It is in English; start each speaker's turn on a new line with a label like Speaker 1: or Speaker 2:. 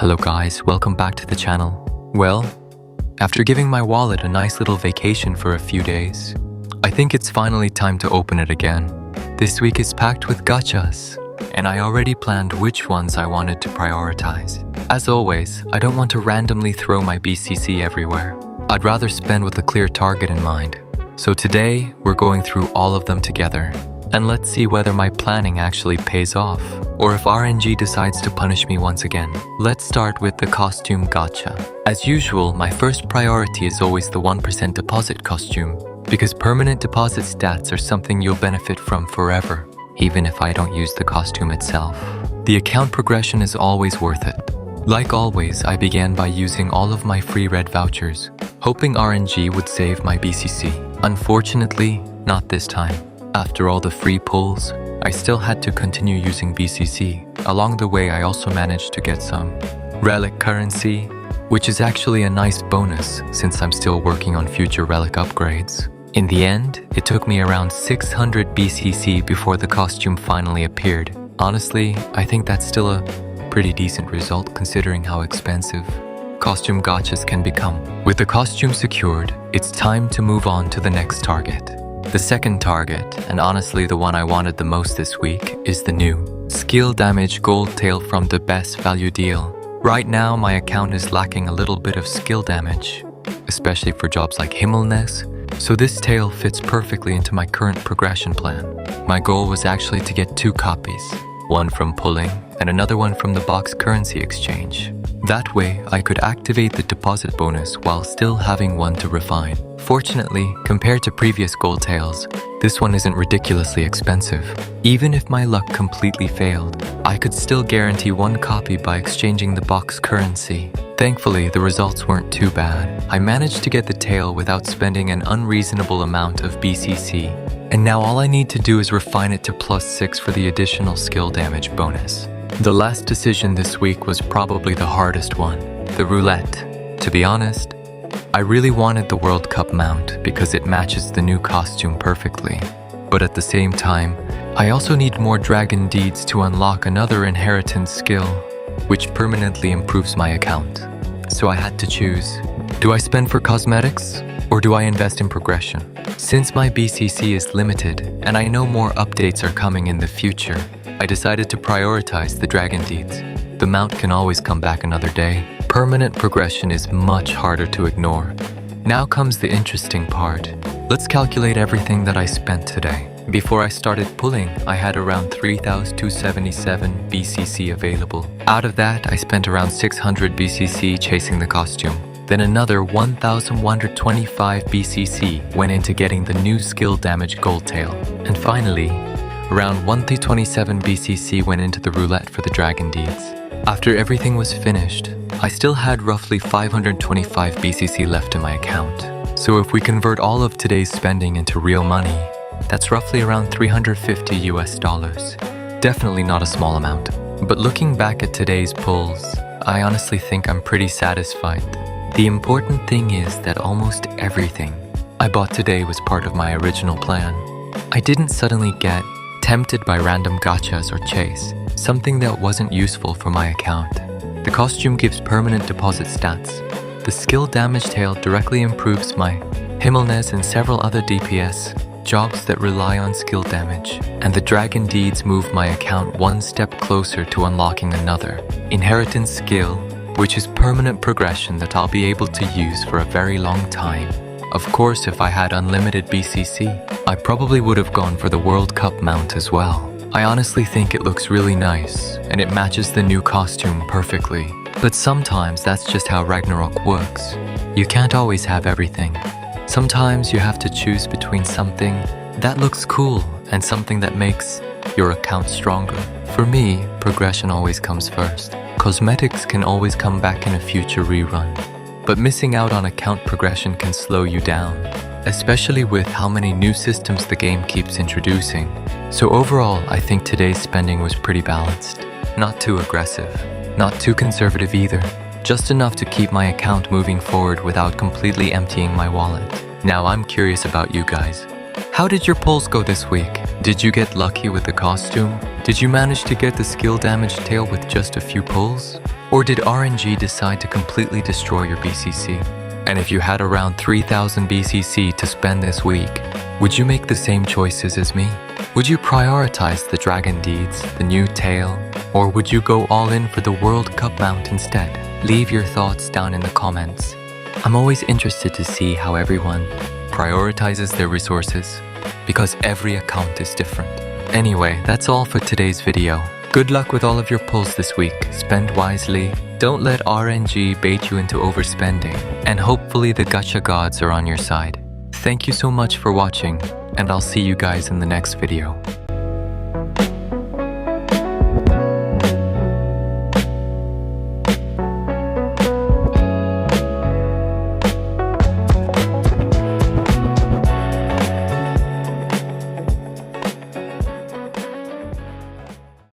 Speaker 1: Hello guys, welcome back to the channel. Well, after giving my wallet a nice little vacation for a few days, I think it's finally time to open it again. This week is packed with gachas, and I already planned which ones I wanted to prioritize. As always, I don't want to randomly throw my BCC everywhere. I'd rather spend with a clear target in mind. So today, we're going through all of them together. And let's see whether my planning actually pays off, or if RNG decides to punish me once again. Let's start with the costume gacha. As usual, my first priority is always the 1% deposit costume, because permanent deposit stats are something you'll benefit from forever, even if I don't use the costume itself. The account progression is always worth it. Like always, I began by using all of my free red vouchers, hoping RNG would save my BCC. Unfortunately, not this time. After all the free pulls, I still had to continue using BCC. Along the way, I also managed to get some relic currency, which is actually a nice bonus since I'm still working on future relic upgrades. In the end, it took me around 600 BCC before the costume finally appeared. Honestly, I think that's still a pretty decent result considering how expensive costume gachas can become. With the costume secured, it's time to move on to the next target. The second target, and honestly the one I wanted the most this week, is the new skill damage gold tail from the best value deal. Right now my account is lacking a little bit of skill damage, especially for jobs like Himmelness, so this tail fits perfectly into my current progression plan. My goal was actually to get 2 copies, one from pulling and another one from the box currency exchange. That way I could activate the deposit bonus while still having one to refine. Fortunately, compared to previous gold tails, this one isn't ridiculously expensive. Even if my luck completely failed, I could still guarantee 1 copy by exchanging the box currency. Thankfully, the results weren't too bad. I managed to get the tail without spending an unreasonable amount of BCC. And now all I need to do is refine it to +6 for the additional skill damage bonus. The last decision this week was probably the hardest one, the Roulette. To be honest, I really wanted the World Cup mount because it matches the new costume perfectly. But at the same time, I also need more dragon deeds to unlock another inheritance skill, which permanently improves my account. So I had to choose. Do I spend for cosmetics, or do I invest in progression? Since my BCC is limited, and I know more updates are coming in the future, I decided to prioritize the dragon deeds. The mount can always come back another day. Permanent progression is much harder to ignore. Now comes the interesting part. Let's calculate everything that I spent today. Before I started pulling, I had around 3,277 BCC available. Out of that, I spent around 600 BCC chasing the costume. Then another 1,125 BCC went into getting the new skill damage gold tail. And finally, around 1,327 BCC went into the roulette for the dragon deeds. After everything was finished, I still had roughly 525 BCC left in my account. So if we convert all of today's spending into real money, that's roughly around $350 US. Definitely not a small amount. But looking back at today's pulls, I honestly think I'm pretty satisfied. The important thing is that almost everything I bought today was part of my original plan. I didn't suddenly get tempted by random gachas or chase, something that wasn't useful for my account. The costume gives permanent deposit stats. The skill damage tail directly improves my Himmelness and several other DPS jobs that rely on skill damage. And the dragon deeds move my account one step closer to unlocking another inheritance skill, which is permanent progression that I'll be able to use for a very long time. Of course, if I had unlimited BCC, I probably would have gone for the World Cup mount as well. I honestly think it looks really nice, and it matches the new costume perfectly. But sometimes that's just how Ragnarok works. You can't always have everything. Sometimes you have to choose between something that looks cool and something that makes your account stronger. For me, progression always comes first. Cosmetics can always come back in a future rerun. But missing out on account progression can slow you down, especially with how many new systems the game keeps introducing. So overall, I think today's spending was pretty balanced. Not too aggressive, not too conservative either. Just enough to keep my account moving forward without completely emptying my wallet. Now I'm curious about you guys. How did your pulls go this week? Did you get lucky with the costume? Did you manage to get the skill damage tail with just a few pulls? Or did RNG decide to completely destroy your BCC? And if you had around 3,000 BCC to spend this week, would you make the same choices as me? Would you prioritize the dragon deeds, the new tail, or would you go all in for the World Cup mount instead? Leave your thoughts down in the comments. I'm always interested to see how everyone prioritizes their resources, because every account is different. Anyway, that's all for today's video. Good luck with all of your pulls this week. Spend wisely. Don't let RNG bait you into overspending. And hopefully the gacha gods are on your side. Thank you so much for watching, and I'll see you guys in the next video.